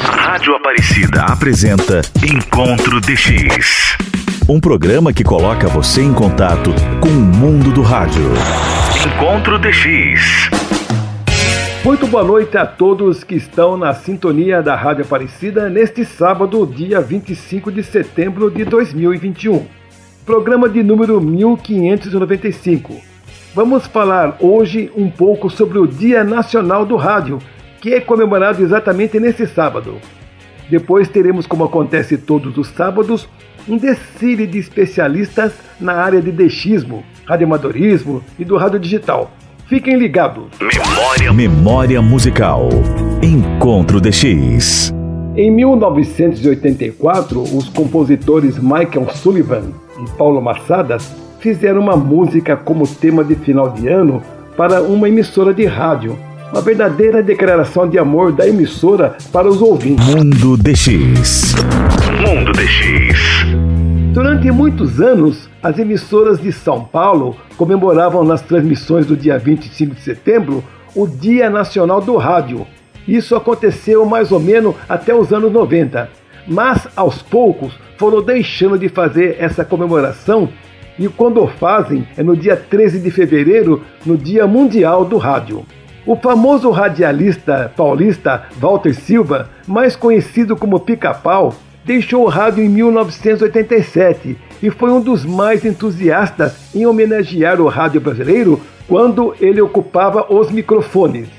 Rádio Aparecida apresenta Encontro DX. Um programa que coloca você em contato com o mundo do rádio. Encontro DX. Muito boa noite a todos que estão na sintonia da Rádio Aparecida neste sábado, dia 25 de setembro de 2021. Programa de número 1595. Vamos falar hoje um pouco sobre o Dia Nacional do Rádio, que é comemorado exatamente nesse sábado. Depois teremos, como acontece todos os sábados, um desfile de especialistas na área de DXismo, radioamadorismo e do rádio digital. Fiquem ligados. Memória musical. Encontro DX. Em 1984, os compositores Michael Sullivan e Paulo Massadas fizeram uma música como tema de final de ano para uma emissora de rádio. Uma verdadeira declaração de amor da emissora para os ouvintes. Mundo DX. Mundo DX. Durante muitos anos, as emissoras de São Paulo comemoravam nas transmissões do dia 25 de setembro o Dia Nacional do Rádio. Isso aconteceu mais ou menos até os anos 90. Mas, aos poucos, foram deixando de fazer essa comemoração e quando o fazem é no dia 13 de fevereiro, no Dia Mundial do Rádio. O famoso radialista paulista Walter Silva, mais conhecido como Pica-Pau, deixou o rádio em 1987 e foi um dos mais entusiastas em homenagear o rádio brasileiro quando ele ocupava os microfones.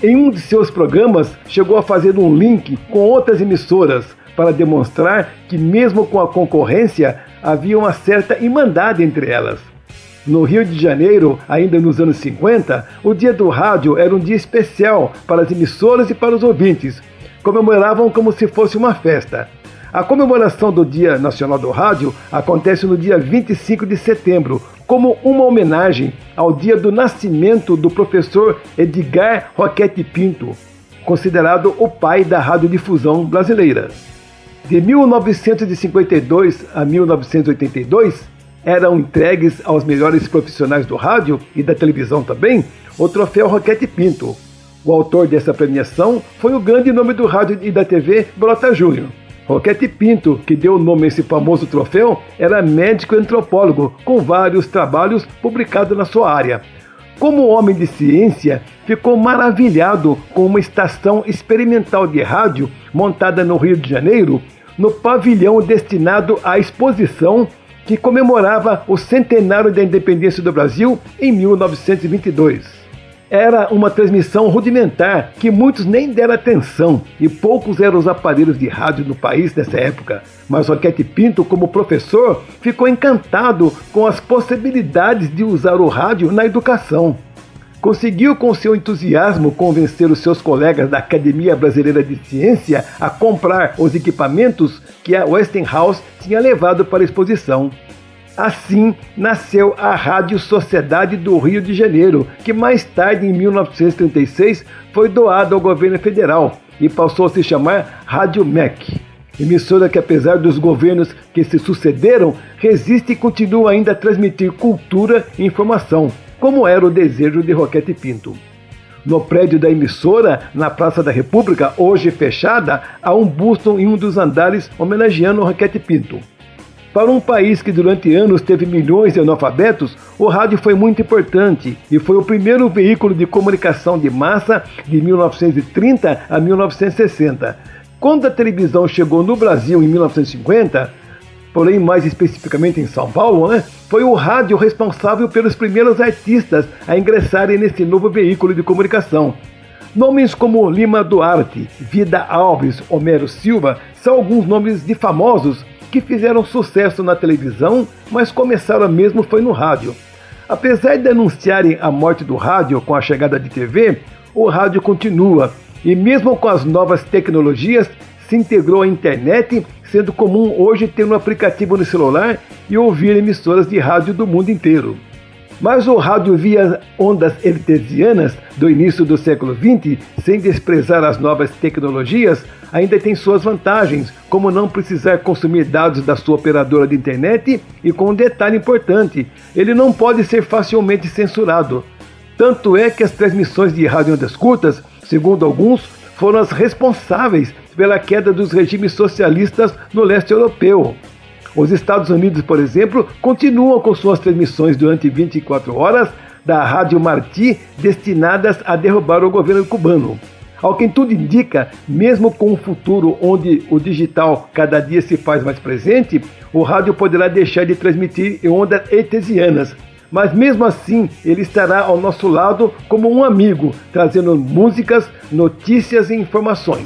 Em um de seus programas, chegou a fazer um link com outras emissoras para demonstrar que mesmo com a concorrência, havia uma certa irmandade entre elas. No Rio de Janeiro, ainda nos anos 50, o Dia do Rádio era um dia especial para as emissoras e para os ouvintes. Comemoravam como se fosse uma festa. A comemoração do Dia Nacional do Rádio acontece no dia 25 de setembro, como uma homenagem ao dia do nascimento do professor Edgar Roquete Pinto, considerado o pai da radiodifusão brasileira. De 1952 a 1982, eram entregues aos melhores profissionais do rádio e da televisão também o troféu Roquete Pinto. O autor dessa premiação foi o grande nome do rádio e da TV, Brota Júnior. Roquete Pinto, que deu o nome a esse famoso troféu, era médico e antropólogo, com vários trabalhos publicados na sua área. Como homem de ciência, ficou maravilhado com uma estação experimental de rádio montada no Rio de Janeiro, no pavilhão destinado à exposição que comemorava o centenário da independência do Brasil em 1922. Era uma transmissão rudimentar que muitos nem deram atenção e poucos eram os aparelhos de rádio no país nessa época. Mas Roquete Pinto, como professor, ficou encantado com as possibilidades de usar o rádio na educação. Conseguiu, com seu entusiasmo, convencer os seus colegas da Academia Brasileira de Ciência a comprar os equipamentos que a Westinghouse tinha levado para a exposição. Assim, nasceu a Rádio Sociedade do Rio de Janeiro, que mais tarde, em 1936, foi doada ao governo federal e passou a se chamar Rádio MEC. Emissora que, apesar dos governos que se sucederam, resiste e continua ainda a transmitir cultura e informação, como era o desejo de Roquete Pinto. No prédio da emissora, na Praça da República, hoje fechada, há um busto em um dos andares homenageando Roquete Pinto. Para um país que durante anos teve milhões de analfabetos, o rádio foi muito importante e foi o primeiro veículo de comunicação de massa de 1930 a 1960. Quando a televisão chegou no Brasil em 1950, porém mais especificamente em São Paulo, foi o rádio responsável pelos primeiros artistas a ingressarem nesse novo veículo de comunicação. Nomes como Lima Duarte, Vida Alves, Homero Silva são alguns nomes de famosos que fizeram sucesso na televisão, mas começaram mesmo foi no rádio. Apesar de anunciarem a morte do rádio com a chegada de TV, o rádio continua, e mesmo com as novas tecnologias, se integrou à internet, sendo comum hoje ter um aplicativo no celular e ouvir emissoras de rádio do mundo inteiro. Mas o rádio via ondas hertzianas do início do século XX, sem desprezar as novas tecnologias, ainda tem suas vantagens, como não precisar consumir dados da sua operadora de internet e com um detalhe importante, ele não pode ser facilmente censurado. Tanto é que as transmissões de rádio em ondas curtas, segundo alguns, foram as responsáveis pela queda dos regimes socialistas no leste europeu. Os Estados Unidos, por exemplo, continuam com suas transmissões durante 24 horas da Rádio Martí, destinadas a derrubar o governo cubano. Ao que tudo indica, mesmo com um futuro onde o digital cada dia se faz mais presente, o rádio poderá deixar de transmitir em ondas hertzianas. Mas mesmo assim, ele estará ao nosso lado como um amigo, trazendo músicas, notícias e informações.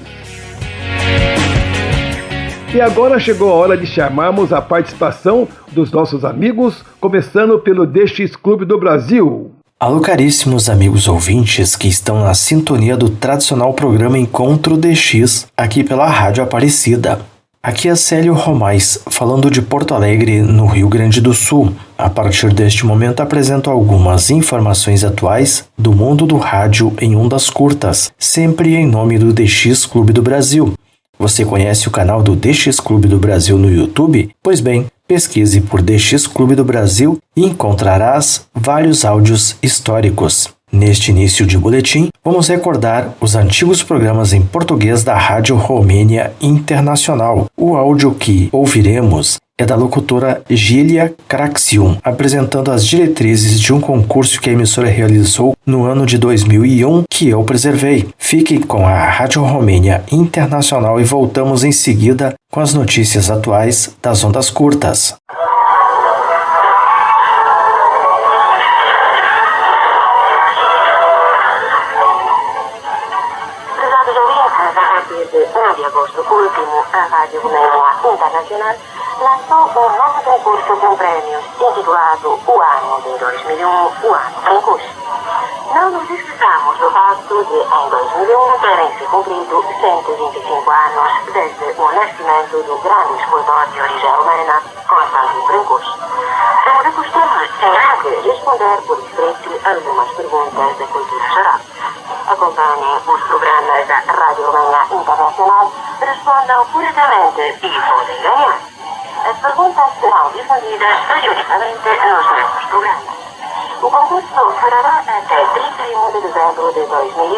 E agora chegou a hora de chamarmos a participação dos nossos amigos, começando pelo DX Clube do Brasil. Alô, caríssimos amigos ouvintes que estão na sintonia do tradicional programa Encontro DX, aqui pela Rádio Aparecida. Aqui é Célio Romais, falando de Porto Alegre, no Rio Grande do Sul. A partir deste momento apresento algumas informações atuais do mundo do rádio em ondas curtas, sempre em nome do DX Clube do Brasil. Você conhece o canal do DX Clube do Brasil no YouTube? Pois bem, pesquise por DX Clube do Brasil e encontrarás vários áudios históricos. Neste início de boletim, vamos recordar os antigos programas em português da Rádio Romênia Internacional. O áudio que ouviremos é da locutora Gilia Craxium, apresentando as diretrizes de um concurso que a emissora realizou no ano de 2001, que eu preservei. Fique com a Rádio Romênia Internacional e voltamos em seguida com as notícias atuais das ondas curtas. De agosto último, a Rádio Romênia Internacional lançou um novo concurso com prêmios intitulado O Ano de 2001, o Ano em Curso. Não nos esqueçamos do facto de, em 2001, terem se cumprido 125 anos desde o nascimento do grande escultor de origem romena, Constantino Brancusi. Como de costume, terá que responder por escrito algumas perguntas de cultura geral. Acompanhem os programas da Rádio Romênia Internacional, respondam corretamente e podem ganhar. As perguntas serão difundidas periodicamente nos nossos programas. O concurso fará até 31 de dezembro de 2001,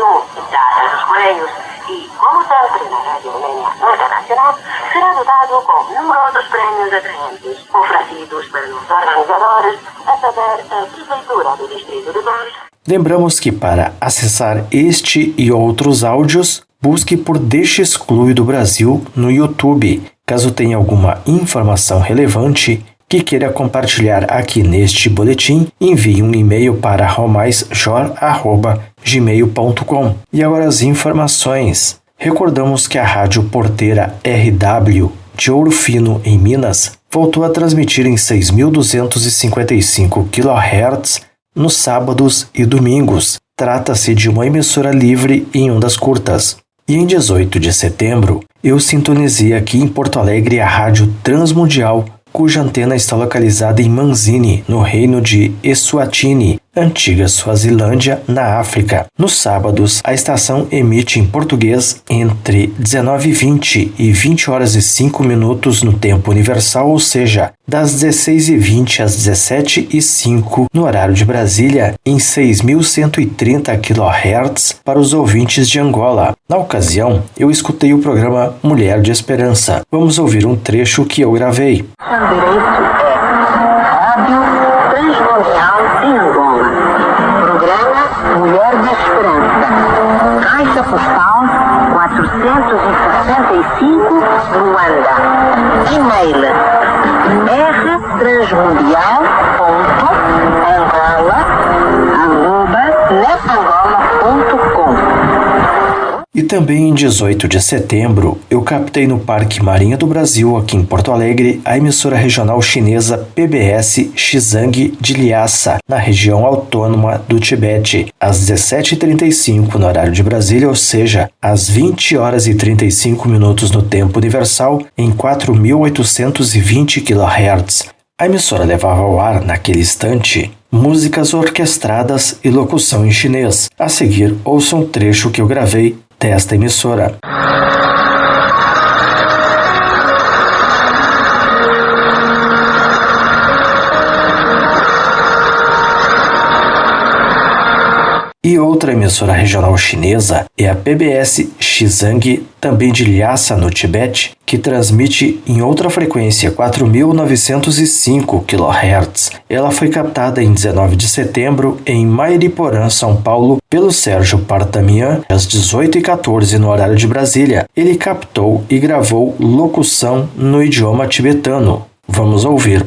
data dos Correios, e, como sempre na Rádio Romênia Internacional, será dotado com numerosos prêmios atraentes oferecidos pelos organizadores, a saber, a Prefeitura do Distrito de Dores. Lembramos que para acessar este e outros áudios, busque por DX Clube do Brasil no YouTube. Caso tenha alguma informação relevante que queira compartilhar aqui neste boletim, envie um e-mail para romaisjor@gmail.com. E agora as informações. Recordamos que a Rádio Porteira RW de Ouro Fino, em Minas, voltou a transmitir em 6.255 kHz nos sábados e domingos. Trata-se de uma emissora livre em ondas curtas. E em 18 de setembro, eu sintonizei aqui em Porto Alegre a Rádio Transmundial, cuja antena está localizada em Manzini, no reino de Eswatini, antiga Suazilândia, na África. Nos sábados, a estação emite em português entre 19h20 e 20h05 no tempo universal, ou seja, das 16h20 às 17h05 no horário de Brasília, em 6.130 kHz para os ouvintes de Angola. Na ocasião, eu escutei o programa Mulher de Esperança. Vamos ouvir um trecho que eu gravei. Seu direito é Rádio Transmundial de Angola. Programa Mulher de Esperança. Caixa postal 465, Luanda. E-mail rtransmundial.angola@netangola.com. E também em 18 de setembro, eu captei no Parque Marinha do Brasil, aqui em Porto Alegre, a emissora regional chinesa PBS Xizang de Lhasa, na região autônoma do Tibete, às 17h35 no horário de Brasília, ou seja, às 20h35 no tempo universal, em 4.820 kHz. A emissora levava ao ar, naquele instante, músicas orquestradas e locução em chinês. A seguir, ouça um trecho que eu gravei desta emissora. outra emissora regional chinesa é a PBS Xizang, também de Lhasa, no Tibete, que transmite em outra frequência, 4.905 kHz. Ela foi captada em 19 de setembro em Mairiporã, São Paulo, pelo Sérgio Partamian, às 18h14 no horário de Brasília. Ele captou e gravou locução no idioma tibetano. Vamos ouvir.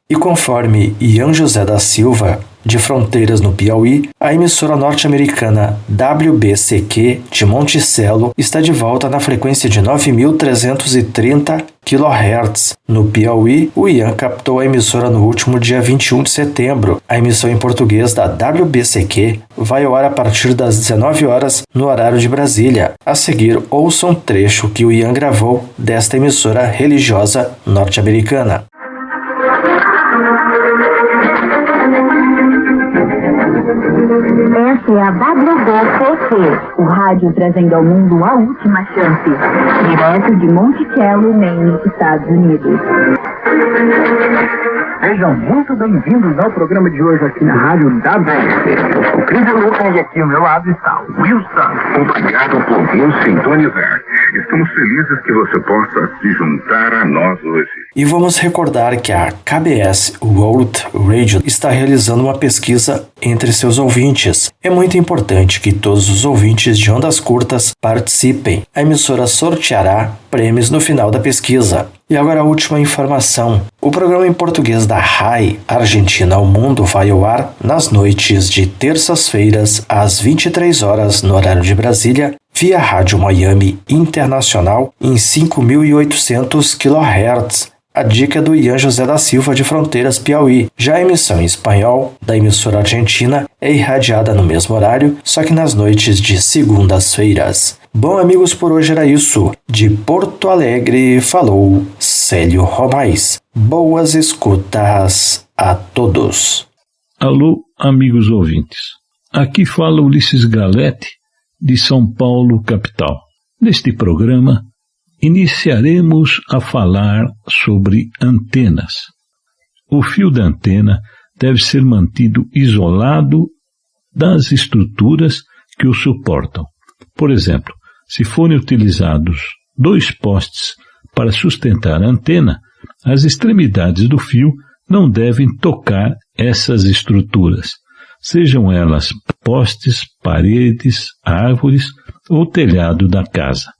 E conforme Ian José da Silva, de Fronteiras, no Piauí, a emissora norte-americana WBCQ de Monticello está de volta na frequência de 9.330 kHz. No Piauí, o Ian captou a emissora no último dia 21 de setembro. A emissão em português da WBCQ vai ao ar a partir das 19 horas no horário de Brasília. A seguir, ouça um trecho que o Ian gravou desta emissora religiosa norte-americana. Essa é a WBCQ, o rádio trazendo ao mundo a última chance. Direto de Monticello, Maine, Estados Unidos. Sejam muito bem-vindos ao programa de hoje aqui na Rádio WBC. O Cris Lucas e aqui ao meu lado está o Wilson. Obrigado por nos sintonizar. Estamos felizes que você possa se juntar a nós hoje. E vamos recordar que a KBS World Radio está realizando uma pesquisa entre seus ouvintes. É muito importante que todos os ouvintes de ondas curtas participem. A emissora sorteará prêmios no final da pesquisa. E agora a última informação. O programa em português da RAI, Argentina ao Mundo, vai ao ar nas noites de terças-feiras às 23 horas no horário de Brasília, via Rádio Miami Internacional em 5.800 kHz. A dica é do Ian José da Silva, de Fronteiras, Piauí. Já a emissão em espanhol da emissora argentina é irradiada no mesmo horário, só que nas noites de segundas-feiras. Bom, amigos, por hoje era isso. De Porto Alegre falou Célio Romais. Boas escutas a todos. Alô, amigos ouvintes. Aqui fala Ulisses Galete, de São Paulo, capital. Neste programa, iniciaremos a falar sobre antenas. O fio da antena deve ser mantido isolado das estruturas que o suportam. Por exemplo, se forem utilizados 2 postes para sustentar a antena, as extremidades do fio não devem tocar essas estruturas, sejam elas postes, paredes, árvores ou telhado da casa.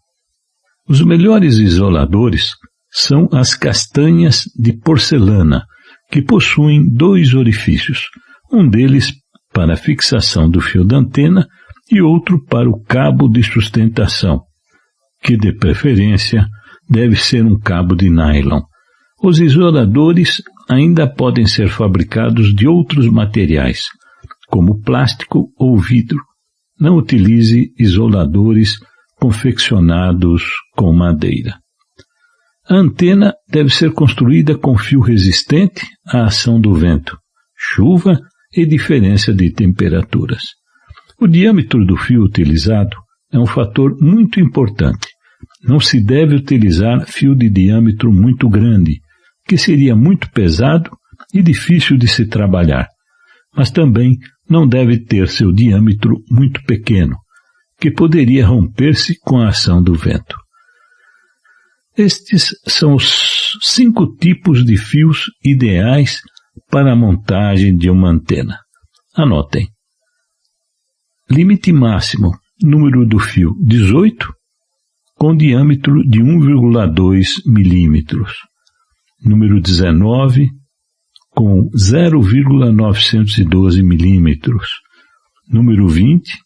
Os melhores isoladores são as castanhas de porcelana, que possuem 2 orifícios, um deles para a fixação do fio da antena e outro para o cabo de sustentação, que de preferência deve ser um cabo de nylon. Os isoladores ainda podem ser fabricados de outros materiais, como plástico ou vidro. Não utilize isoladores confeccionados com madeira. A antena deve ser construída com fio resistente à ação do vento, chuva e diferença de temperaturas. O diâmetro do fio utilizado é um fator muito importante. Não se deve utilizar fio de diâmetro muito grande, que seria muito pesado e difícil de se trabalhar, mas também não deve ter seu diâmetro muito pequeno, que poderia romper-se com a ação do vento. Estes são os 5 tipos de fios ideais para a montagem de uma antena. Anotem. Limite máximo, número do fio 18, com diâmetro de 1,2 milímetros. Número 19, com 0,912 milímetros. Número 20,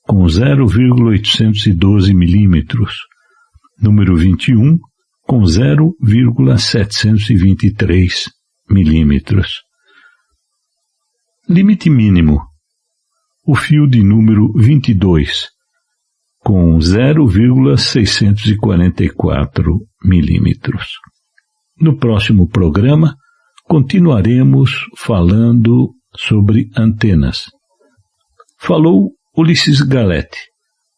com 0,812 milímetros. Número 21, com 0,723 milímetros. Limite mínimo. O fio de número 22, com 0,644 milímetros. No próximo programa, continuaremos falando sobre antenas. Falou Ulisses Galete.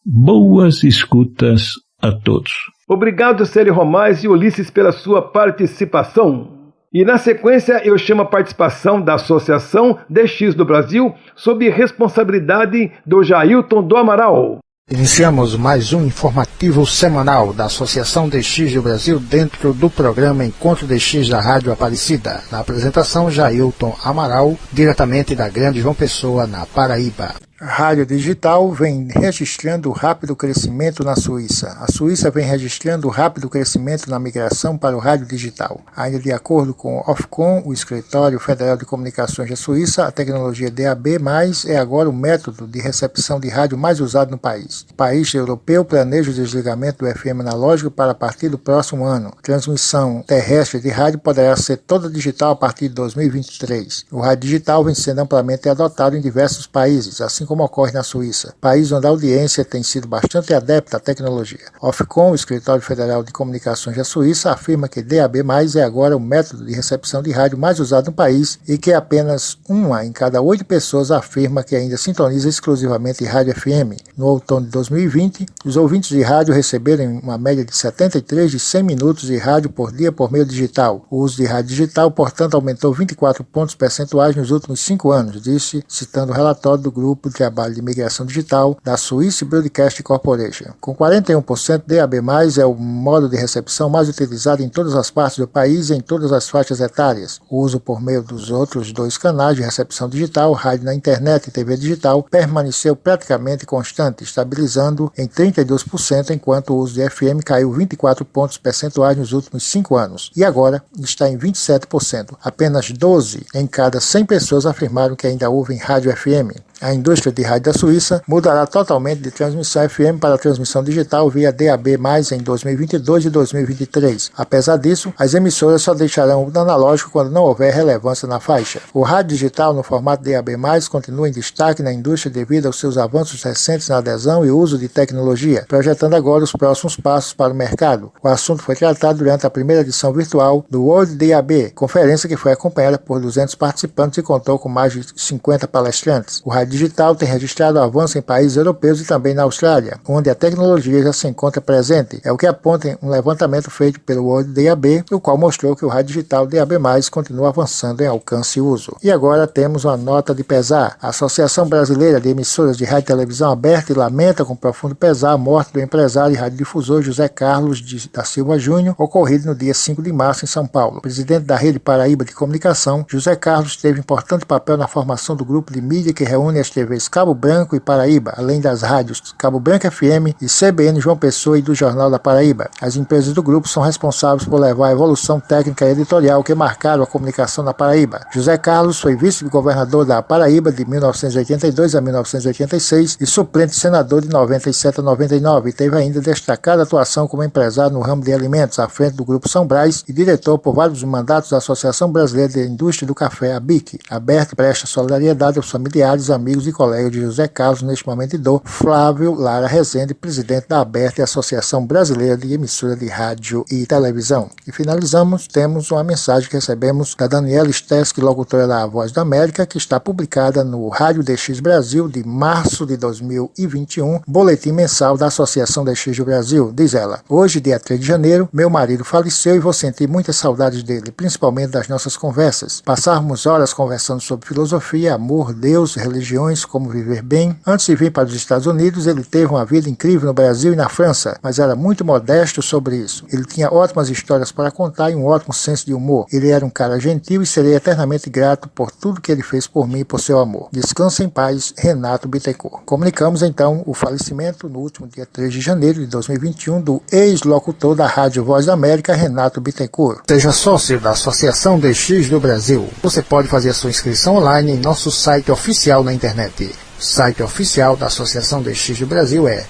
Boas escutas a todos. Obrigado, Célio Romais e Ulisses, pela sua participação. E na sequência eu chamo a participação da Associação DX do Brasil, sob responsabilidade do Jailton do Amaral. Iniciamos mais um informativo semanal da Associação DX do Brasil dentro do programa Encontro DX da Rádio Aparecida. Na apresentação, Jailton Amaral, diretamente da Grande João Pessoa, na Paraíba. A rádio digital vem registrando rápido crescimento na Suíça. A Suíça vem registrando rápido crescimento na migração para o rádio digital. Ainda de acordo com o Ofcom, o Escritório Federal de Comunicações da Suíça, a tecnologia DAB+, é agora o método de recepção de rádio mais usado no país. O país europeu planeja o desligamento do FM analógico para a partir do próximo ano. A transmissão terrestre de rádio poderá ser toda digital a partir de 2023. O rádio digital vem sendo amplamente adotado em diversos países, assim como ocorre na Suíça, país onde a audiência tem sido bastante adepta à tecnologia. Ofcom, o Escritório Federal de Comunicações da Suíça, afirma que DAB+, é agora o método de recepção de rádio mais usado no país e que apenas 1 em cada 8 pessoas afirma que ainda sintoniza exclusivamente rádio FM. No outono de 2020, os ouvintes de rádio receberam uma média de 73 de 100 minutos de rádio por dia por meio digital. O uso de rádio digital, portanto, aumentou 24 pontos percentuais nos últimos 5 anos, disse, citando o relatório do Grupo de Trabalho de Migração Digital da Swiss Broadcast Corporation. Com 41%, DAB+, é o modo de recepção mais utilizado em todas as partes do país e em todas as faixas etárias. O uso por meio dos outros 2 canais de recepção digital, rádio na internet e TV digital, permaneceu praticamente constante, estabilizando em 32%, enquanto o uso de FM caiu 24 pontos percentuais nos últimos 5 anos e agora está em 27%. Apenas 12 em cada 100 pessoas afirmaram que ainda ouvem rádio FM. A indústria de rádio da Suíça mudará totalmente de transmissão FM para transmissão digital via DAB+, em 2022 e 2023. Apesar disso, as emissoras só deixarão o analógico quando não houver relevância na faixa. O rádio digital no formato DAB+, continua em destaque na indústria devido aos seus avanços recentes na adesão e uso de tecnologia, projetando agora os próximos passos para o mercado. O assunto foi tratado durante a primeira edição virtual do World DAB, conferência que foi acompanhada por 200 participantes e contou com mais de 50 palestrantes. O rádio digital tem registrado avanço em países europeus e também na Austrália, onde a tecnologia já se encontra presente. É o que aponta um levantamento feito pelo World DAB, o qual mostrou que o rádio digital DAB+, continua avançando em alcance e uso. E agora temos uma nota de pesar. A Associação Brasileira de Emissoras de Rádio e Televisão aberta lamenta com profundo pesar a morte do empresário e radiodifusor José Carlos da Silva Júnior, ocorrido no dia 5 de março em São Paulo. O presidente da Rede Paraíba de Comunicação, José Carlos, teve importante papel na formação do grupo de mídia que reúne as TVs Cabo Branco e Paraíba, além das rádios Cabo Branco FM e CBN João Pessoa e do Jornal da Paraíba. As empresas do grupo são responsáveis por levar a evolução técnica e editorial que marcaram a comunicação na Paraíba. José Carlos foi vice-governador da Paraíba de 1982 a 1986 e suplente senador de 97 a 99 e teve ainda destacada atuação como empresário no ramo de alimentos à frente do Grupo São Brás e diretor por vários mandatos da Associação Brasileira de Indústria do Café, a BIC. Aberta e presta solidariedade aos familiares, amigos e colega de José Carlos neste momento de dor, Flávio Lara Rezende, presidente da ABERT e Associação Brasileira de Emissora de Rádio e Televisão. E finalizamos, temos uma mensagem que recebemos da Daniela Steski, locutora da Voz da América, que está publicada no Rádio DX Brasil de março de 2021, boletim mensal da Associação DX do Brasil. Diz ela: hoje, dia 3 de janeiro, meu marido faleceu e vou sentir muitas saudades dele, principalmente das nossas conversas. Passávamos horas conversando sobre filosofia, amor, Deus, religiões, como viver bem. Antes de vir para os Estados Unidos, ele teve uma vida incrível no Brasil e na França, mas era muito modesto sobre isso. Ele tinha ótimas histórias para contar e um ótimo senso de humor. Ele era um cara gentil e serei eternamente grato por tudo que ele fez por mim e por seu amor. Descanse em paz, Renato Bittencourt. Comunicamos então o falecimento no último dia 3 de janeiro de 2021 do ex-locutor da Rádio Voz da América, Renato Bittencourt. Seja sócio da Associação DX do Brasil. Você pode fazer a sua inscrição online em nosso site oficial na internet. O site oficial da Associação DX do Brasil é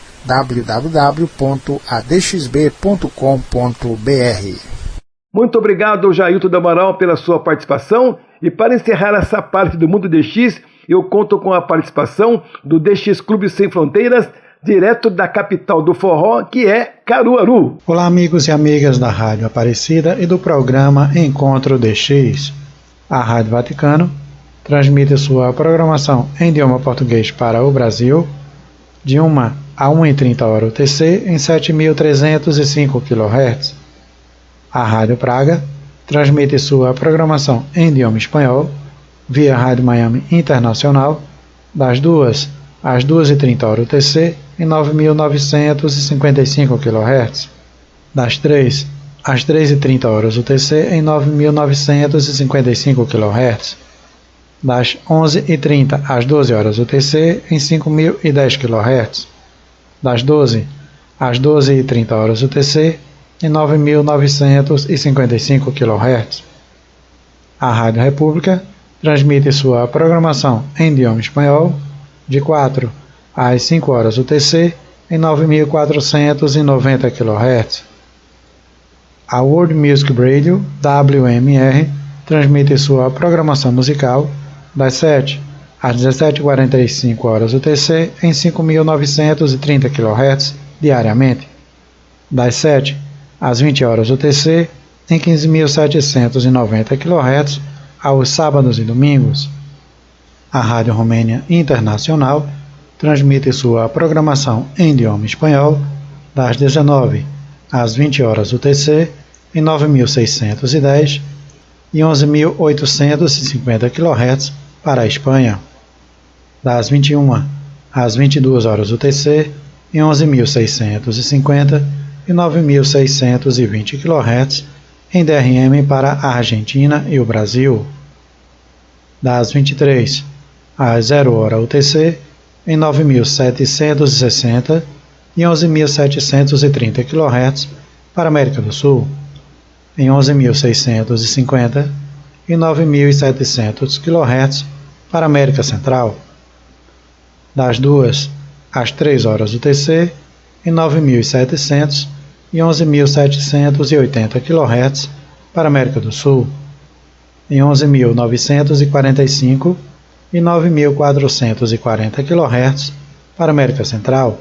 www.adxb.com.br. Muito obrigado, Jailton do Amaral, pela sua participação. E para encerrar essa parte do Mundo DX, eu conto com a participação do DX Clube Sem Fronteiras, direto da capital do forró, que é Caruaru. Olá, amigos e amigas da Rádio Aparecida e do programa Encontro DX. A Rádio Vaticano transmite sua programação em idioma português para o Brasil, de 1 a 1h30 UTC, em 7.305 kHz. A Rádio Praga transmite sua programação em idioma espanhol, via Rádio Miami Internacional, das 2 às 2h30 UTC, em 9.955 kHz. Das 3 às 3h30 UTC, em 9.955 kHz. Das 11h30 às 12h UTC, em 5.010 kHz. Das 12 às 12h30 UTC, em 9.955 kHz. A Rádio República transmite sua programação em idioma espanhol, de 4 às 5h UTC, em 9.490 kHz. A World Music Radio, WMR, transmite sua programação musical das 7 às 17h45 UTC, em 5.930 kHz diariamente. Das 7 às 20h UTC, em 15.790 kHz aos sábados e domingos. A Rádio Romênia Internacional transmite sua programação em idioma espanhol das 19 às 20h UTC, em 9.610 e 11.850 kHz para a Espanha. Das 21 às 22h UTC, em 11.650 e 9.620 kHz em DRM para a Argentina e o Brasil. Das 23 às 0h UTC, em 9.760 e 11.730 kHz para a América do Sul, em 11.650 e 9.700 kHz para a América Central. Das 2 às 3h UTC, em 9.700 e 11.780 kHz para a América do Sul, em 11.945 e 9.440 kHz para a América Central.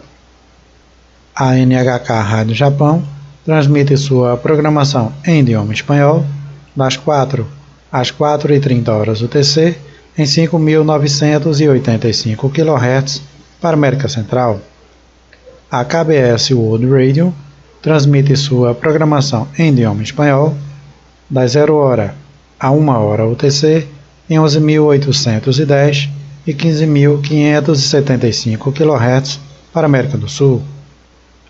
A NHK Rádio Japão transmite sua programação em idioma espanhol das 4 às 4h30 UTC, em 5.985 kHz para a América Central. A KBS World Radio transmite sua programação em idioma espanhol das 0h a 1h UTC, em 11.810 e 15.575 kHz para a América do Sul,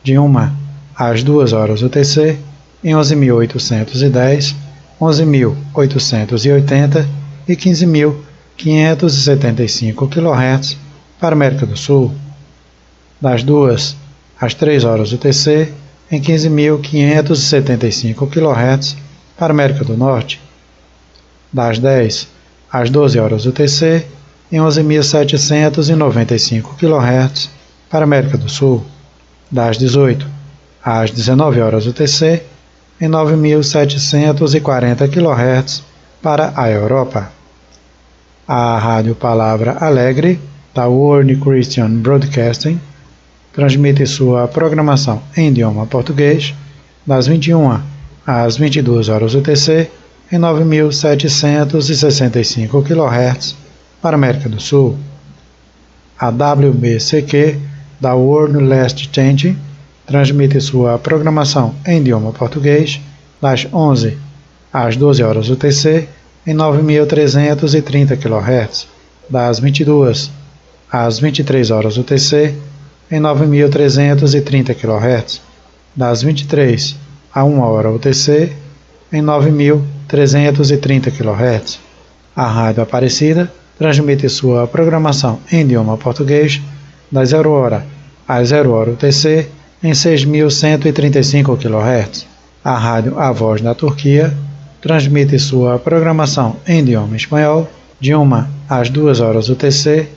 de 1 às 2h UTC, em 11.810, 11.880 e 15.575 kHz para a América do Sul. Das 2 às 3h UTC, em 15.575 kHz para a América do Norte. Das 10 às 12h UTC, em 11.795 kHz para a América do Sul. Das 18 às 19h UTC, em 9.740 kHz para a Europa. A Rádio Palavra Alegre, da World Christian Broadcasting, transmite sua programação em idioma português das 21 às 22h UTC, em 9.765 kHz para a América do Sul. A WBCQ, da World Last Change, transmite sua programação em idioma português das 11 às 12h UTC, em 9.330 kHz, das 22 às 23h UTC, em 9.330 kHz, das 23 a 1h UTC, em 9.330 kHz. A Rádio Aparecida transmite sua programação em idioma português das 0h às 0h UTC, em 6.135 kHz. A Rádio A Voz da Turquia transmite sua programação em idioma espanhol de 1 às 2h UTC,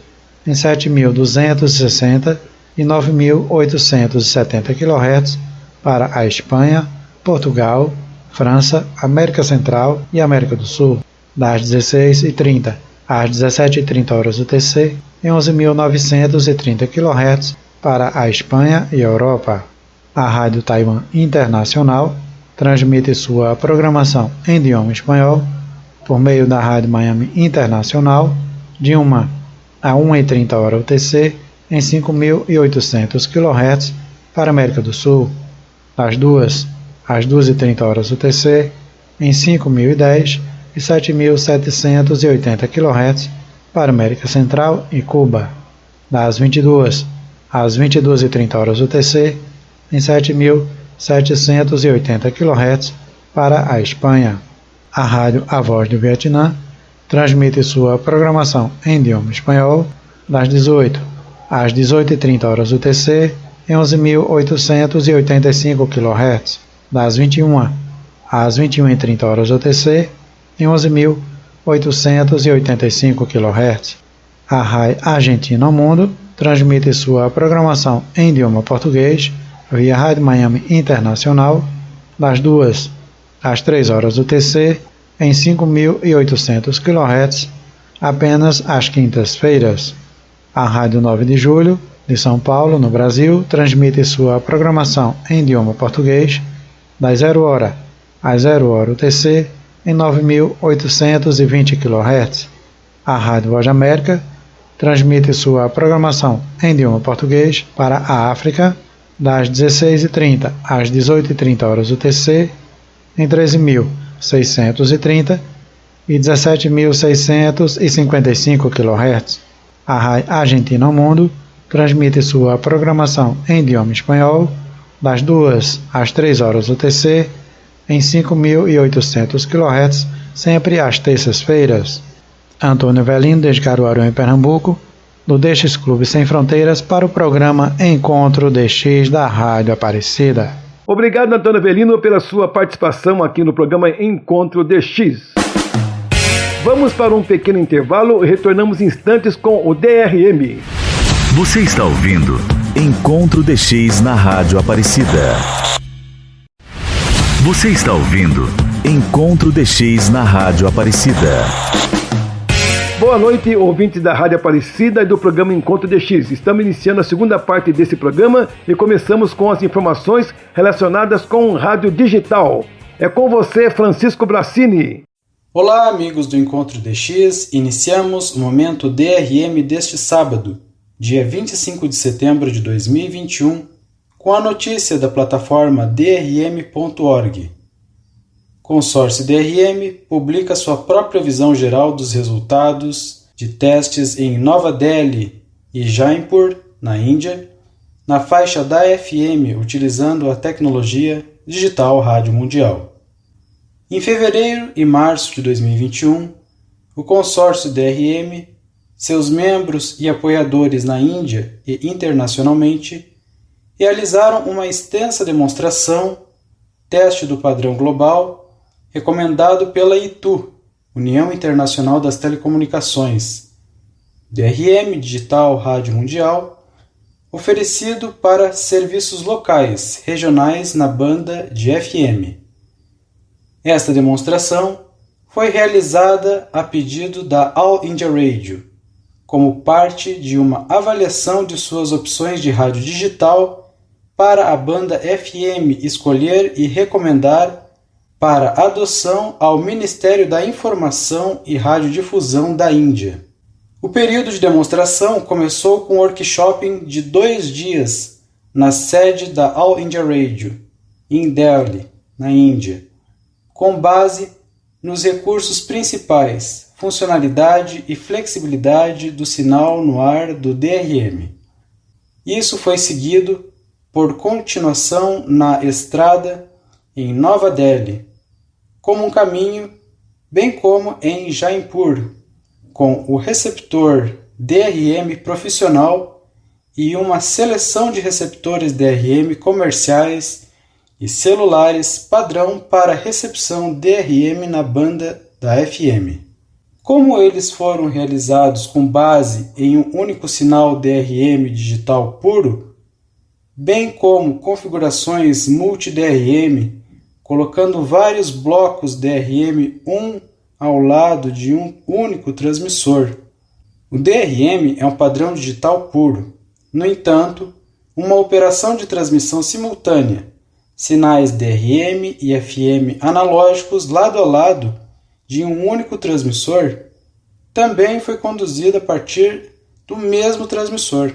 em 7.260 e 9.870 kHz para a Espanha, Portugal, França, América Central e América do Sul, das 16h30 às 17h30 UTC, em 11.930 kHz para a Espanha e Europa. A Rádio Taiwan Internacional transmite sua programação em idioma espanhol por meio da Rádio Miami Internacional, de 1 a 1h30 UTC, em 5.800 kHz para a América do Sul, das 2 às 2h30 UTC, em 5.010 e 7.780 kHz para a América Central e Cuba, das 22 às 22h30 UTC, em 7.780 kHz para a Espanha. A Rádio A Voz do Vietnã transmite sua programação em idioma espanhol das 18 às 18h30 UTC em 11.885 kHz, das 21 às 21h30 UTC em 11.885 kHz. A Rádio Argentina ao Mundo transmite sua programação em idioma português via Rádio Miami Internacional das 2 às 3h UTC em 5.800 kHz apenas às quintas-feiras. A Rádio 9 de Julho de São Paulo, no Brasil, transmite sua programação em idioma português das 0h às 0h UTC em 9.820 kHz. A Rádio Voz da América transmite sua programação em idioma português para a África das 16h30 às 18h30 UTC em 13.630 e 17.655 kHz. A Rádio Argentina ao Mundo transmite sua programação em idioma espanhol das 2 às 3h UTC em 5.800 kHz, sempre às terças-feiras. Antônio Velino, desde Caruaru, em Pernambuco, do DX Clube Sem Fronteiras, para o programa Encontro DX da Rádio Aparecida. Obrigado, Antônio Velino, pela sua participação aqui no programa Encontro DX. Vamos para um pequeno intervalo e retornamos em instantes com o DRM. Você está ouvindo Encontro DX na Rádio Aparecida. Você está ouvindo Encontro DX na Rádio Aparecida. Boa noite, ouvintes da Rádio Aparecida e do programa Encontro DX. Estamos iniciando a segunda parte desse programa e começamos com as informações relacionadas com rádio digital. É com você, Francisco Bracini. Olá, amigos do Encontro DX. Iniciamos o momento DRM deste sábado, dia 25 de setembro de 2021, com a notícia da plataforma drm.org. Consórcio DRM publica sua própria visão geral dos resultados de testes em Nova Delhi e Jaipur, na Índia, na faixa da FM, utilizando a tecnologia Digital Rádio Mundial. Em fevereiro e março de 2021, o consórcio DRM, seus membros e apoiadores na Índia e internacionalmente, realizaram uma extensa demonstração, teste do padrão global, recomendado pela ITU, União Internacional das Telecomunicações, DRM Digital Rádio Mundial, oferecido para serviços locais, regionais na banda de FM. Esta demonstração foi realizada a pedido da All India Radio, como parte de uma avaliação de suas opções de rádio digital para a banda FM escolher e recomendar para adoção ao Ministério da Informação e Radiodifusão da Índia. O período de demonstração começou com um workshop de 2 dias na sede da All India Radio, em Delhi, na Índia, com base nos recursos principais, funcionalidade e flexibilidade do sinal no ar do DRM. Isso foi seguido por continuação na estrada em Nova Delhi, como um caminho, bem como em Jaipur, com o receptor DRM profissional e uma seleção de receptores DRM comerciais e celulares padrão para recepção DRM na banda da FM. Como eles foram realizados com base em um único sinal DRM digital puro, bem como configurações multi-DRM, colocando vários blocos DRM um ao lado de um único transmissor. O DRM é um padrão digital puro. No entanto, uma operação de transmissão simultânea, sinais DRM e FM analógicos lado a lado, de um único transmissor também foi conduzida a partir do mesmo transmissor.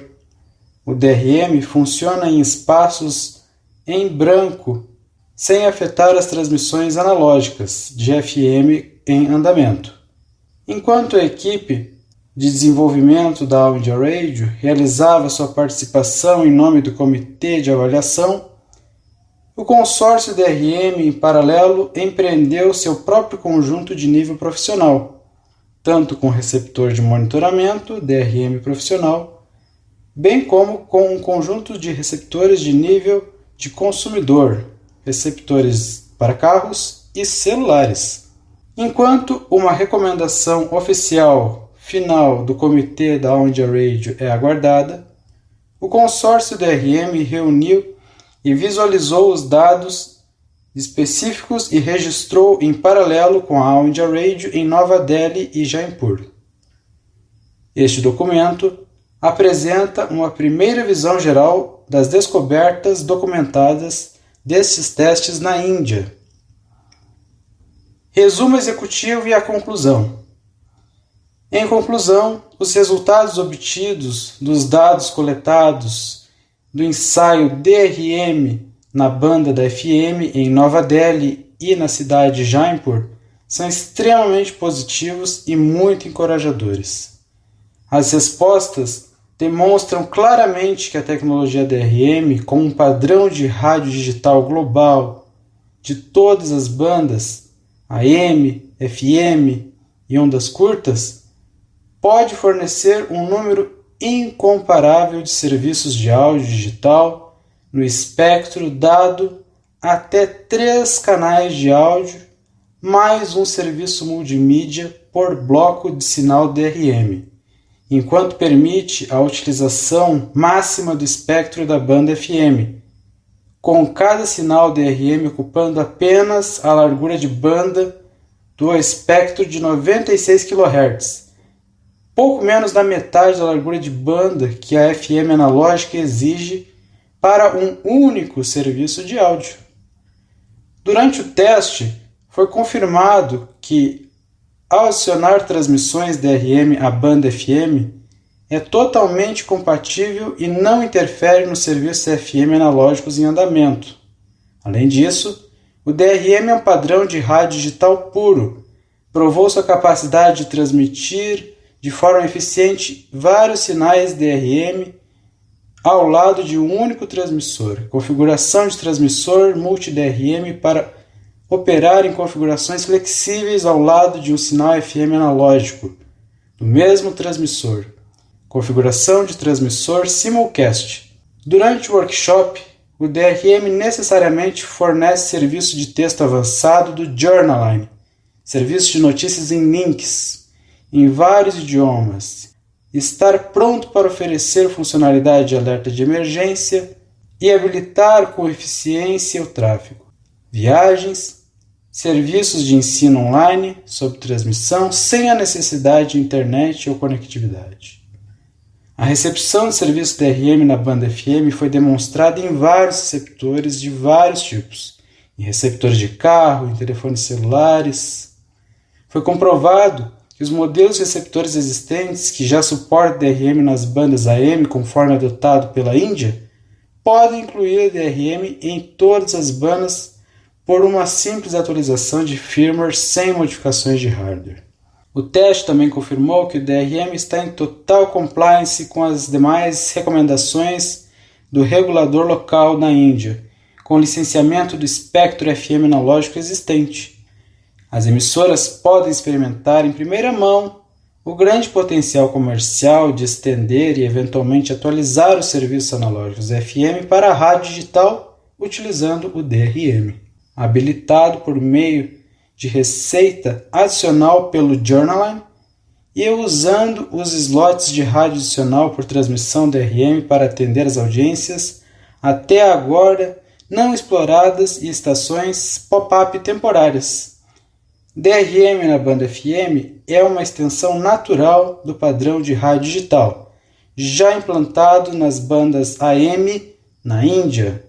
O DRM funciona em espaços em branco, sem afetar as transmissões analógicas de FM em andamento. Enquanto a equipe de desenvolvimento da All India Radio realizava sua participação em nome do Comitê de Avaliação, o consórcio DRM, em paralelo, empreendeu seu próprio conjunto de nível profissional, tanto com receptor de monitoramento, DRM profissional, bem como com um conjunto de receptores de nível de consumidor, receptores para carros e celulares. Enquanto uma recomendação oficial final do Comitê da All India Radio é aguardada, o consórcio DRM reuniu e visualizou os dados específicos e registrou em paralelo com a All India Radio em Nova Delhi e Jaipur. Este documento apresenta uma primeira visão geral das descobertas documentadas destes testes na Índia. Resumo executivo e a conclusão. Em conclusão, os resultados obtidos dos dados coletados do ensaio DRM na banda da FM em Nova Delhi e na cidade de Jaipur são extremamente positivos e muito encorajadores. As respostas demonstram claramente que a tecnologia DRM, com um padrão de rádio digital global de todas as bandas, AM, FM e ondas curtas, pode fornecer um número incomparável de serviços de áudio digital no espectro dado até 3 canais de áudio, mais um serviço multimídia por bloco de sinal DRM, enquanto permite a utilização máxima do espectro da banda FM, com cada sinal DRM ocupando apenas a largura de banda do espectro de 96 kHz, pouco menos da metade da largura de banda que a FM analógica exige para um único serviço de áudio. Durante o teste, foi confirmado que, ao adicionar transmissões DRM à banda FM, é totalmente compatível e não interfere nos serviços FM analógicos em andamento. Além disso, o DRM é um padrão de rádio digital puro, provou sua capacidade de transmitir de forma eficiente vários sinais DRM ao lado de um único transmissor, configuração de transmissor multi-DRM para operar em configurações flexíveis ao lado de um sinal FM analógico do mesmo transmissor, configuração de transmissor simulcast. Durante o workshop, o DRM necessariamente fornece serviço de texto avançado do Journaline, serviço de notícias em links, em vários idiomas, estar pronto para oferecer funcionalidade de alerta de emergência e habilitar com eficiência o tráfego, viagens, serviços de ensino online sob transmissão sem a necessidade de internet ou conectividade. A recepção de serviço DRM na banda FM foi demonstrada em vários receptores de vários tipos, em receptores de carro, em telefones celulares. Foi comprovado que os modelos receptores existentes que já suportam DRM nas bandas AM, conforme adotado pela Índia, podem incluir DRM em todas as bandas por uma simples atualização de firmware sem modificações de hardware. O teste também confirmou que o DRM está em total compliance com as demais recomendações do regulador local na Índia, com licenciamento do espectro FM analógico existente. As emissoras podem experimentar em primeira mão o grande potencial comercial de estender e eventualmente atualizar os serviços analógicos FM para a rádio digital utilizando o DRM, habilitado por meio de receita adicional pelo Journaline e usando os slots de rádio adicional por transmissão DRM para atender as audiências até agora não exploradas e estações pop-up temporárias. DRM na banda FM é uma extensão natural do padrão de rádio digital, já implantado nas bandas AM na Índia.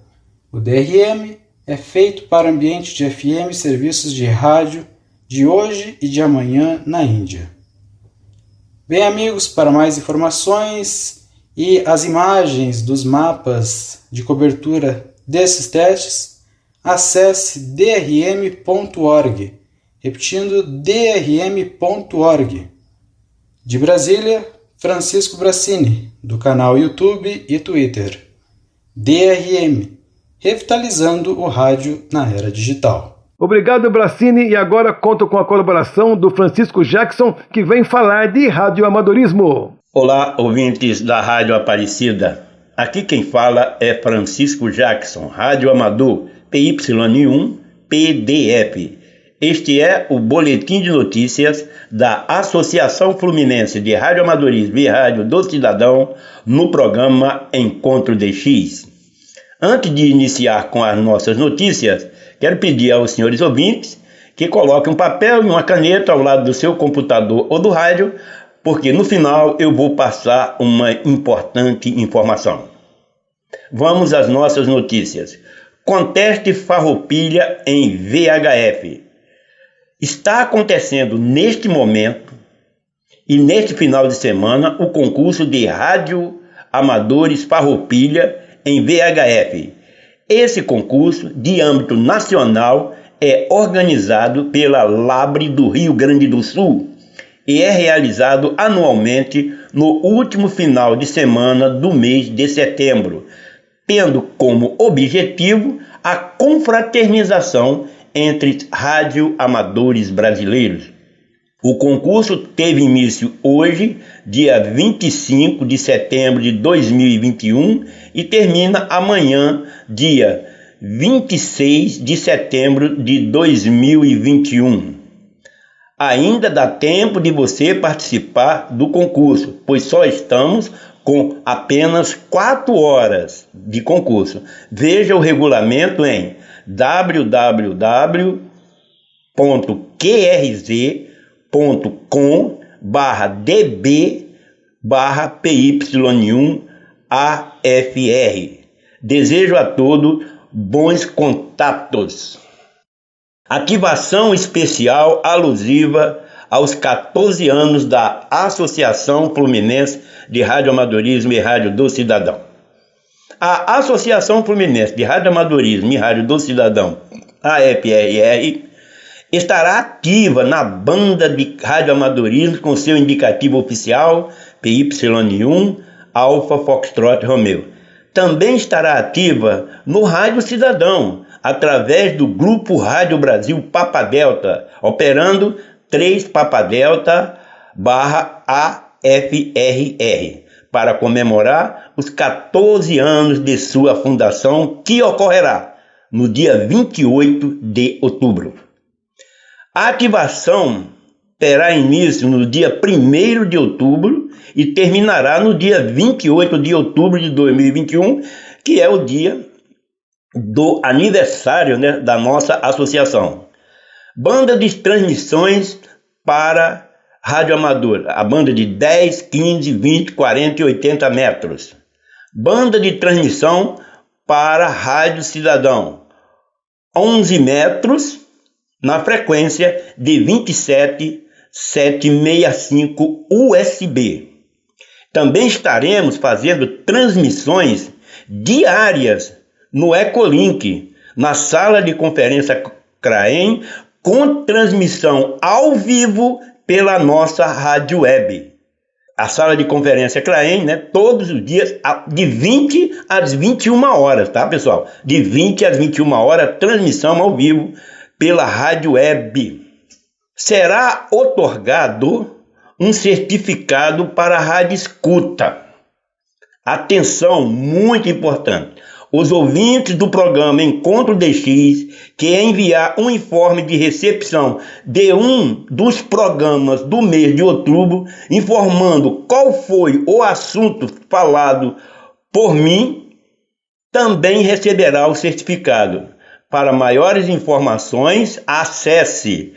O DRM é feito para ambiente de FM e serviços de rádio de hoje e de amanhã na Índia. Bem, amigos, para mais informações e as imagens dos mapas de cobertura desses testes, acesse drm.org, repetindo drm.org. De Brasília, Francisco Brassini, do canal YouTube e Twitter. DRM, revitalizando o rádio na era digital. Obrigado, Brassini, e agora conto com a colaboração do Francisco Jackson, que vem falar de radioamadorismo. Olá, ouvintes da Rádio Aparecida. Aqui quem fala é Francisco Jackson, radioamador PY1 PDF. Este é o boletim de notícias da Associação Fluminense de Radioamadorismo e Rádio do Cidadão no programa Encontro DX. Antes de iniciar com as nossas notícias, quero pedir aos senhores ouvintes que coloquem um papel e uma caneta ao lado do seu computador ou do rádio, porque no final eu vou passar uma importante informação. Vamos às nossas notícias. Conteste Farroupilha em VHF. Está acontecendo neste momento e neste final de semana o concurso de Rádio Amadores Farroupilha em VHF. Esse concurso, de âmbito nacional, é organizado pela Labre do Rio Grande do Sul e é realizado anualmente no último final de semana do mês de setembro, tendo como objetivo a confraternização entre radioamadores brasileiros. O concurso teve início hoje, dia 25 de setembro de 2021, e termina amanhã, dia 26 de setembro de 2021. Ainda dá tempo de você participar do concurso, pois só estamos com apenas 4 horas de concurso. Veja o regulamento em www.qrz.com/db/py1afr. Desejo a todos bons contatos. Ativação especial alusiva aos 14 anos da Associação Fluminense de Radioamadorismo e Rádio do Cidadão. A Associação Fluminense de Radioamadorismo e Rádio do Cidadão, AFRR, estará ativa na banda de radioamadorismo com seu indicativo oficial PY1 Alfa Foxtrot Romeo. Também estará ativa no Rádio Cidadão, através do Grupo Rádio Brasil Papa Delta, operando 3 Papa Delta/AFRR, para comemorar os 14 anos de sua fundação, que ocorrerá no dia 28 de outubro. A ativação terá início no dia 1º de outubro e terminará no dia 28 de outubro de 2021, que é o dia do aniversário, da nossa associação. Banda de transmissões para rádio amador, a banda de 10, 15, 20, 40 e 80 metros. Banda de transmissão para rádio cidadão, 11 metros, na frequência de 27.765 USB. Também estaremos fazendo transmissões diárias no Ecolink, na sala de conferência CRAEM, com transmissão ao vivo pela nossa rádio web. A sala de conferência CRAEM, todos os dias, de 20 às 21 horas, tá, pessoal? De 20 às 21 horas, transmissão ao vivo pela rádio web. Será otorgado um certificado para a rádio escuta. Atenção, muito importante. Os ouvintes do programa Encontro DX que enviar um informe de recepção de um dos programas do mês de outubro, informando qual foi o assunto falado por mim, também receberá o certificado. Para maiores informações, acesse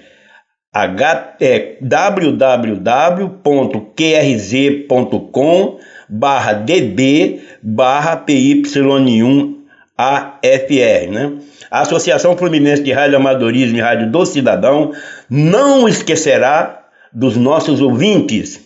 www.qrz.com/db/py1 AFR, né? A Associação Fluminense de Rádio Amadorismo e Rádio do Cidadão não esquecerá dos nossos ouvintes.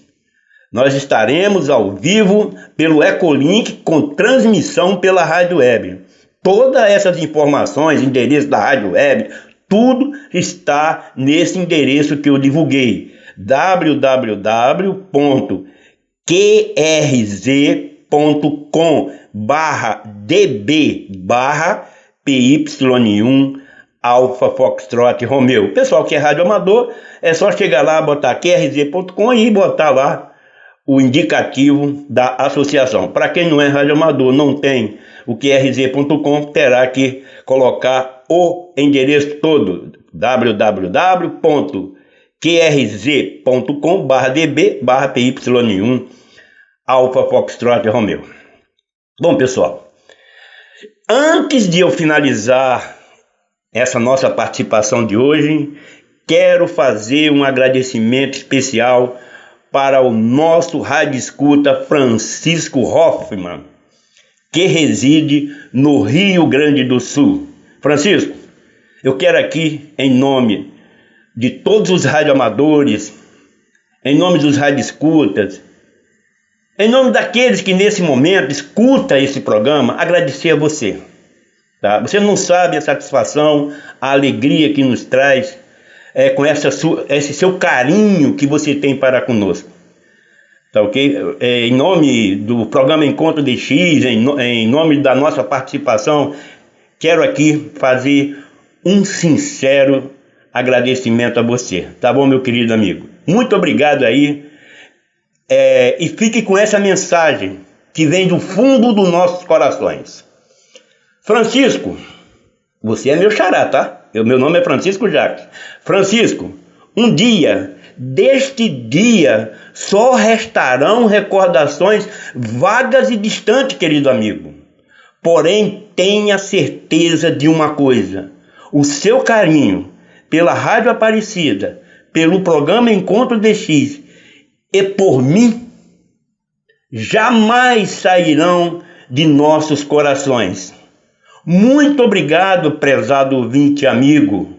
Nós estaremos ao vivo pelo Ecolink com transmissão pela Rádio Web. Todas essas informações, endereço da Rádio Web, tudo está nesse endereço que eu divulguei, www.qrz.com/db/PY1 Alfa Foxtrot Romeu. Pessoal que é rádio amador, é só chegar lá, botar qrz.com e botar lá o indicativo da associação. Para quem não é rádio amador, não tem o qrz.com, terá que colocar o endereço todo, www.qrz.com/db/PY1 Alfa Foxtrot Romeu. Bom, pessoal, antes de eu finalizar essa nossa participação de hoje, quero fazer um agradecimento especial para o nosso rádio escuta Francisco Hoffman, que reside no Rio Grande do Sul. Francisco, eu quero aqui, em nome de todos os radioamadores, em nome dos radioescutas, em nome daqueles que nesse momento escutam esse programa, agradecer a você. Tá? Você não sabe a satisfação, a alegria que nos traz com esse seu carinho que você tem para conosco. Tá, ok? Em nome do programa Encontro DX, em nome da nossa participação, quero aqui fazer um sincero agradecimento a você. Tá bom, meu querido amigo? Muito obrigado aí. E fique com essa mensagem que vem do fundo dos nossos corações. Francisco, você é meu xará, tá? Meu nome é Francisco Jacques. Francisco, um dia, deste dia, só restarão recordações vagas e distantes, querido amigo. Porém, tenha certeza de uma coisa: o seu carinho pela Rádio Aparecida, pelo programa Encontro DX e por mim, jamais sairão de nossos corações. Muito obrigado, prezado ouvinte amigo.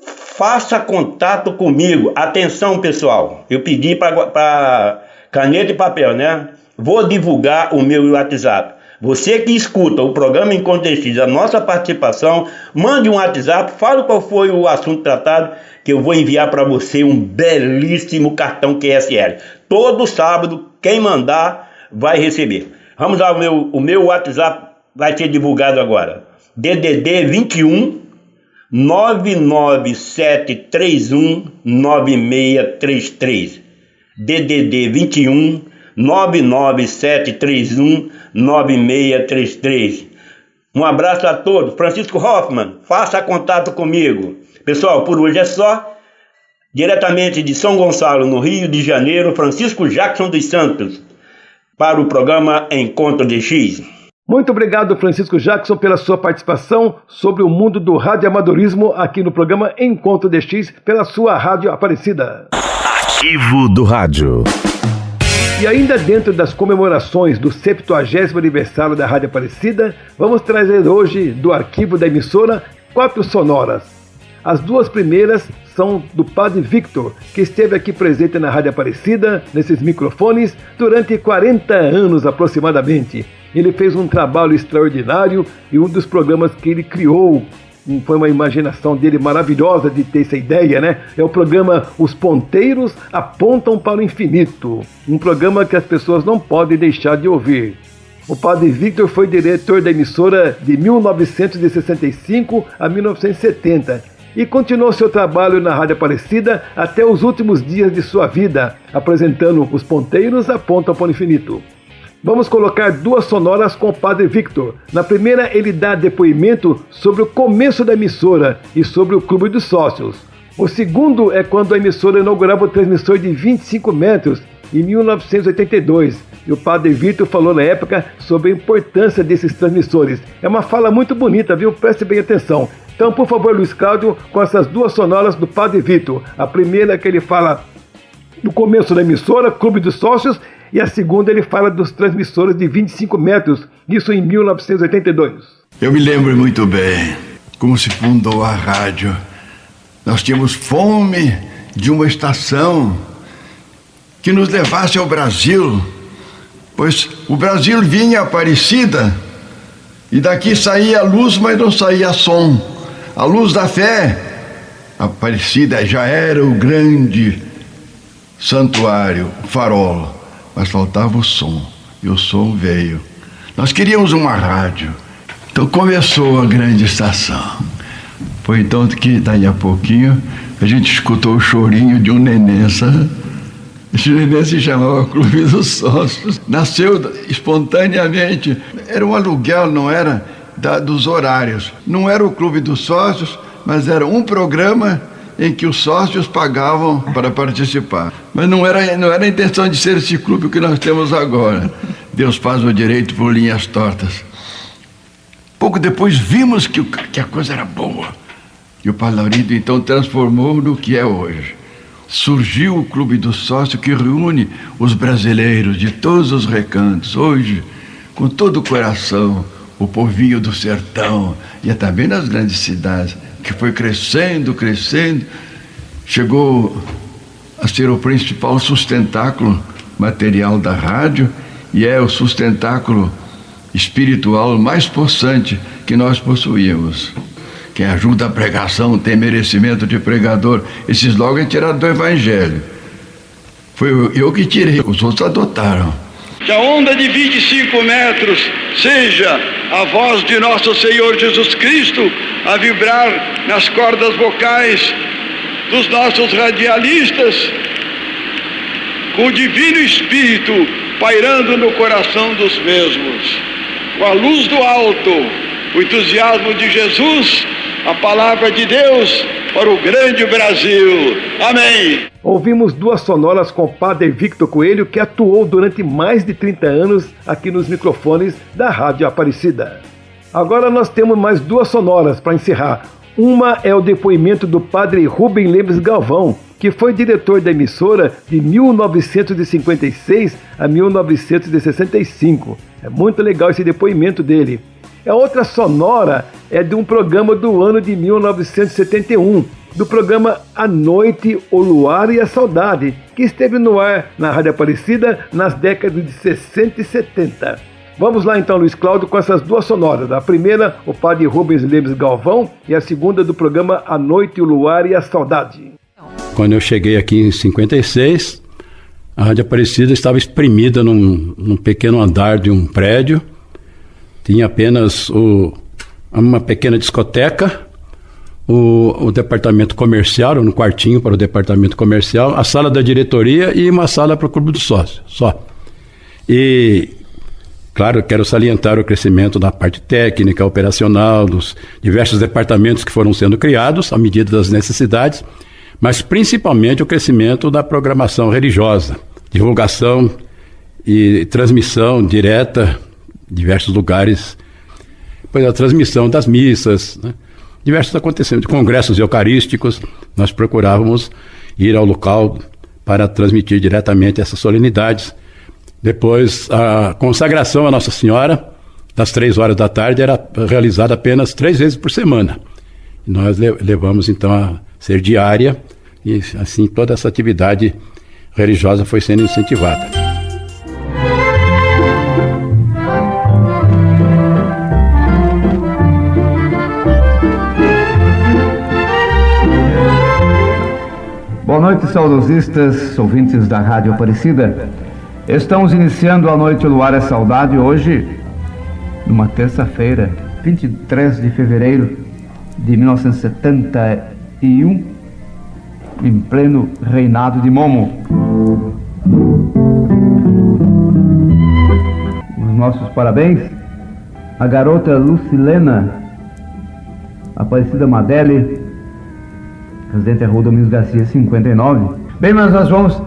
Faça contato comigo. Atenção, pessoal. Eu pedi para caneta e papel, né? Vou divulgar o meu WhatsApp. Você que escuta o programa Encontro DX, a nossa participação, mande um WhatsApp, fale qual foi o assunto tratado, que eu vou enviar para você um belíssimo cartão QSL. Todo sábado, quem mandar vai receber. Vamos lá, o meu WhatsApp vai ser divulgado agora. DDD 21 99731 9633. DDD 21 99731 9633. Um abraço a todos. Francisco Hoffman, faça contato comigo. Pessoal, por hoje é só. Diretamente de São Gonçalo, no Rio de Janeiro, Francisco Jackson dos Santos, para o programa Encontro DX. Muito obrigado, Francisco Jackson, pela sua participação sobre o mundo do radioamadorismo aqui no programa Encontro DX, pela sua Rádio Aparecida. Arquivo do Rádio. E ainda dentro das comemorações do 70º aniversário da Rádio Aparecida, vamos trazer hoje do arquivo da emissora 4 sonoras. As duas primeiras são do Padre Victor, que esteve aqui presente na Rádio Aparecida, nesses microfones, durante 40 anos aproximadamente. Ele fez um trabalho extraordinário e um dos programas que ele criou, foi uma imaginação dele maravilhosa de ter essa ideia, né? É o programa Os Ponteiros Apontam para o Infinito, um programa que as pessoas não podem deixar de ouvir. O Padre Victor foi diretor da emissora de 1965 a 1970 e continuou seu trabalho na Rádio Aparecida até os últimos dias de sua vida, apresentando Os Ponteiros Apontam para o Infinito. Vamos colocar duas sonoras com o Padre Victor. Na primeira, ele dá depoimento sobre o começo da emissora e sobre o Clube dos Sócios. O segundo é quando a emissora inaugurava o transmissor de 25 metros, em 1982. E o Padre Victor falou na época sobre a importância desses transmissores. É uma fala muito bonita, viu? Preste bem atenção. Então, por favor, Luiz Cláudio, com essas duas sonoras do Padre Victor. A primeira é que ele fala do começo da emissora, Clube dos Sócios, e a segunda ele fala dos transmissores de 25 metros, isso em 1982. Eu me lembro muito bem como se fundou a rádio. Nós tínhamos fome de uma estação que nos levasse ao Brasil, pois o Brasil vinha a Aparecida e daqui saía a luz, mas não saía som. A luz da fé, Aparecida já era o grande santuário, o farol, mas faltava o som, e o som veio. Nós queríamos uma rádio, então começou a grande estação. Foi então que daí a pouquinho a gente escutou o chorinho de um neném, sabe? Esse neném se chamava Clube dos Sócios, nasceu espontaneamente, era um aluguel, não era dos horários, não era o Clube dos Sócios, mas era um programa em que os sócios pagavam para participar. Mas não era a intenção de ser esse clube que nós temos agora. Deus faz o direito por linhas tortas. Pouco depois vimos que a coisa era boa. E o Padre Laurindo então transformou no que é hoje. Surgiu o Clube do Sócio, que reúne os brasileiros de todos os recantos. Hoje, com todo o coração, o povinho do sertão e também nas grandes cidades, que foi crescendo, chegou a ser o principal sustentáculo material da rádio e é o sustentáculo espiritual mais possante que nós possuíamos. Quem ajuda a pregação tem merecimento de pregador. Esse slogan é tirado do Evangelho. Foi eu que tirei, os outros adotaram. Que a onda de 25 metros seja a voz de nosso Senhor Jesus Cristo a vibrar nas cordas vocais dos nossos radialistas, com o Divino Espírito pairando no coração dos mesmos. Com a luz do alto, o entusiasmo de Jesus, a palavra de Deus para o grande Brasil. Amém. Ouvimos duas sonoras com o Padre Victor Coelho, que atuou durante mais de 30 anos aqui nos microfones da Rádio Aparecida. Agora nós temos mais duas sonoras para encerrar. Uma é o depoimento do Padre Rubem Lemes Galvão, que foi diretor da emissora de 1956 a 1965. É muito legal esse depoimento dele. A outra sonora é de um programa do ano de 1971, do programa A Noite, o Luar e a Saudade, que esteve no ar na Rádio Aparecida nas décadas de 60 e 70. Vamos lá então, Luiz Cláudio, com essas duas sonoras. A primeira, o Padre Rubens Lemes Galvão, e a segunda do programa A Noite, o Luar e a Saudade. Quando eu cheguei aqui em 56, a Rádio Aparecida estava espremida num pequeno andar de um prédio. Tinha apenas uma pequena discoteca, o departamento comercial, um quartinho para o departamento comercial, a sala da diretoria e uma sala para o Clube do Sócio, só. E, claro, quero salientar o crescimento da parte técnica, operacional, dos diversos departamentos que foram sendo criados à medida das necessidades, mas principalmente o crescimento da programação religiosa, divulgação e transmissão direta em diversos lugares, depois a transmissão das missas, né? Diversos acontecimentos, congressos eucarísticos, nós procurávamos ir ao local para transmitir diretamente essas solenidades. Depois, a consagração à Nossa Senhora, das 3 horas da tarde, era realizada apenas 3 vezes por semana. E nós levamos, então, a ser diária, e assim toda essa atividade religiosa foi sendo incentivada. Boa noite, saudosistas, ouvintes da Rádio Aparecida. Estamos iniciando a Noite Luar é Saudade hoje, numa terça-feira, 23 de fevereiro de 1971, em pleno reinado de Momo. Os nossos parabéns à garota Lucilena Aparecida Madele, Presidente Rua Domingos Garcia, 59. Bem, mas nós vamos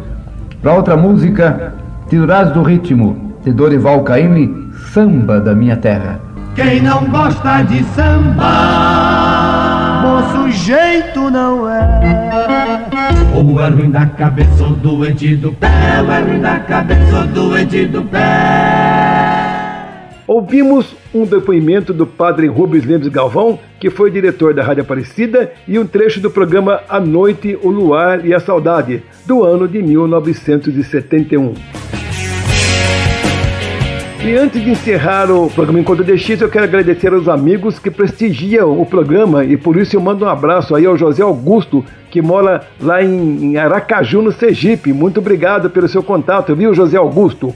para outra música, Titulares do Ritmo, de Dorival Caymmi, Samba da Minha Terra. Quem não gosta de samba, bom sujeito não é. Ou é ruim da cabeça ou doente do pé, ou é ruim da cabeça ou doente do pé. Ouvimos um depoimento do padre Rubens Lemos Galvão, que foi diretor da Rádio Aparecida, e um trecho do programa A Noite, o Luar e a Saudade, do ano de 1971. E antes de encerrar o programa Encontro DX, eu quero agradecer aos amigos que prestigiam o programa, e por isso eu mando um abraço aí ao José Augusto, que mora lá em Aracaju, no Sergipe. Muito obrigado pelo seu contato, viu, José Augusto?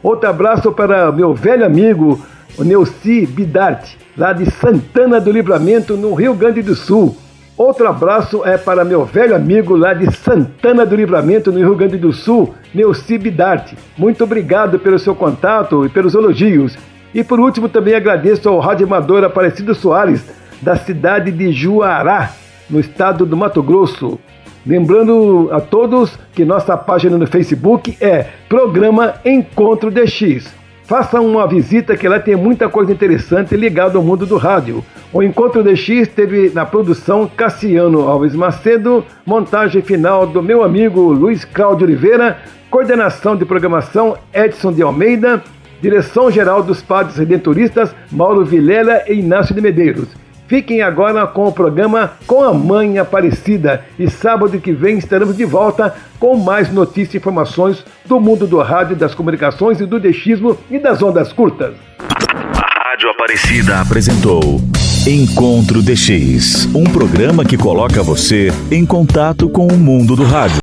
Outro abraço para meu velho amigo, o Neuci Bidarte, lá de Santana do Livramento, no Rio Grande do Sul. Outro abraço é para meu velho amigo lá de Santana do Livramento, no Rio Grande do Sul, Neuci Bidarte. Muito obrigado pelo seu contato e pelos elogios. E por último também agradeço ao radioamador Aparecido Soares, da cidade de Juará, no estado do Mato Grosso. Lembrando a todos que nossa página no Facebook é Programa Encontro DX. Façam uma visita que lá tem muita coisa interessante ligada ao mundo do rádio. O Encontro DX teve na produção Cassiano Alves Macedo, montagem final do meu amigo Luiz Cláudio Oliveira, coordenação de programação Edson de Almeida, direção-geral dos Padres Redentoristas Mauro Vilela e Inácio de Medeiros. Fiquem agora com o programa Com a Mãe Aparecida, e sábado que vem estaremos de volta com mais notícias e informações do mundo do rádio, das comunicações e do DXismo e das ondas curtas. A Rádio Aparecida apresentou Encontro DX, um programa que coloca você em contato com o mundo do rádio.